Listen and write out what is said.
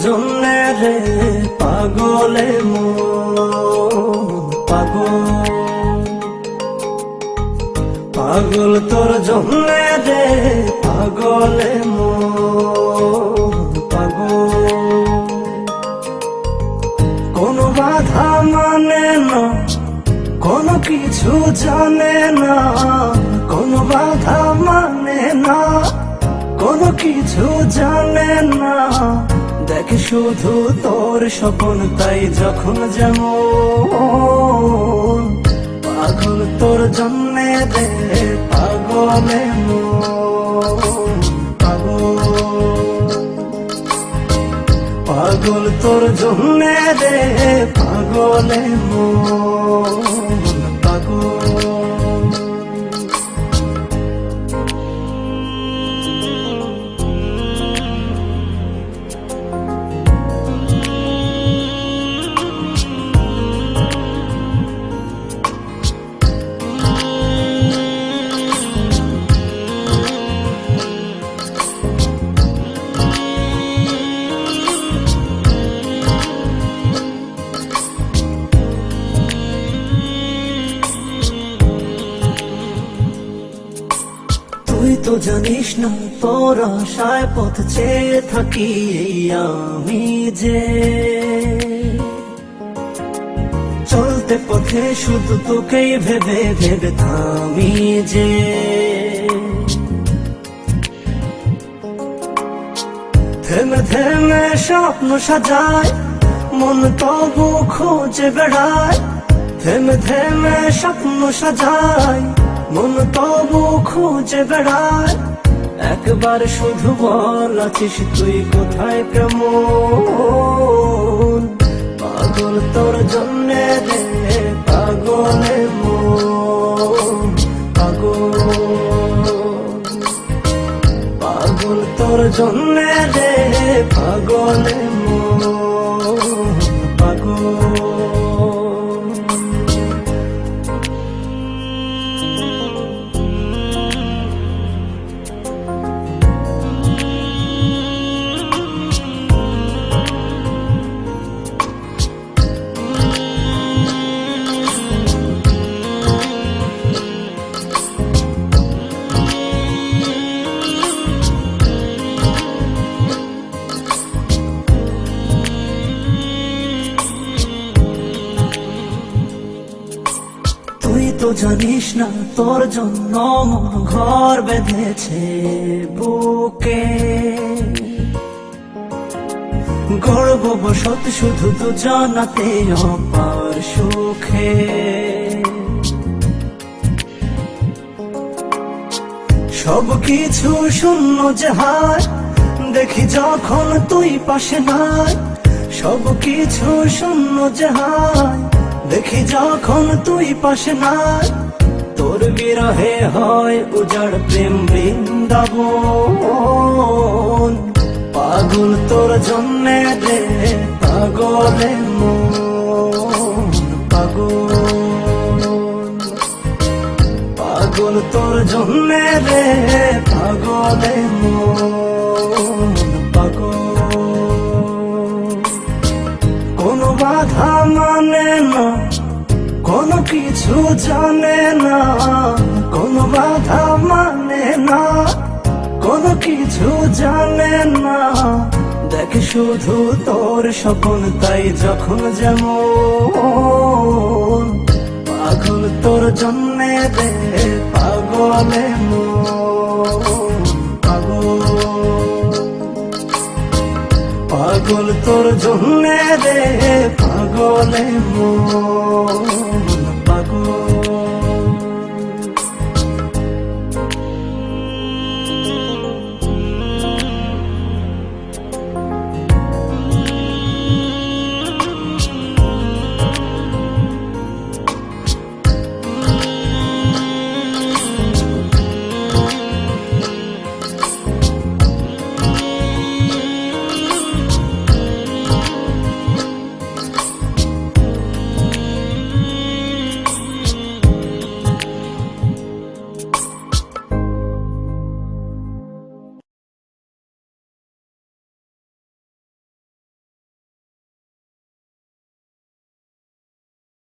জন্য রে পাগলে পাগল পাগল তোর জন্য রে পাগলে পাগল কোনো বাধা মানে না, কোনো কিছু জানে না, কোনো বাধা মানে না, কোনো কিছু জানে না। দেখ শুধু তোর স্বপ্ন তাই যখন যেমন পাগল তোর জন্যে রে পাগলে পাগল পাগল তোর জন্যে রে পাগলে পাগল তুই তো জানিস না তোর আশায় পথ চেয়ে থাকি আমি যে চলতে পথে শুধু তোকেই ভেবে ভেবে থামি যে থেমে থেমে স্বপ্ন সাজায় মন তবু খোঁজে বেড়ায় থেমে থেমে স্বপ্ন সাজায় মন তবু খুঁজে বেড়ায় একবার শুধু বল আছিস তুই কোথায় কেমন পাগল তোর জন্যে রে পাগলে পাগল পাগল তোর জন্যে রে পাগলে পাগল তুই তো জানিস না তোর জন্য মন ঘর বেঁধেছে বুকে গর্ব বসত শুধু দুজনাতে অপার সুখে সব কিছু শূন্য যে হায় দেখি যখন তুই পাশে নাই সব কিছু শূন্য যে হায় দেখি যখন তুই পাশে নাই তোর বিরহে হয় উজাড় প্রেম বৃন্দাবন পাগল তোর জন্যে রে পাগলে পাগল পাগল তোর জন্যে রে পাগলে পাগল কোনো বাধা মানে না, কোনো কিছু জানে না, কোনো বাধা মানে না, কোনো কিছু জানে না। দেখ শুধু তোর স্বপ্ন তাই যখন যেমন পাগল তোর জন্যে রে পাগলে পাগল পাগল তোর জন্যে রে পাগলে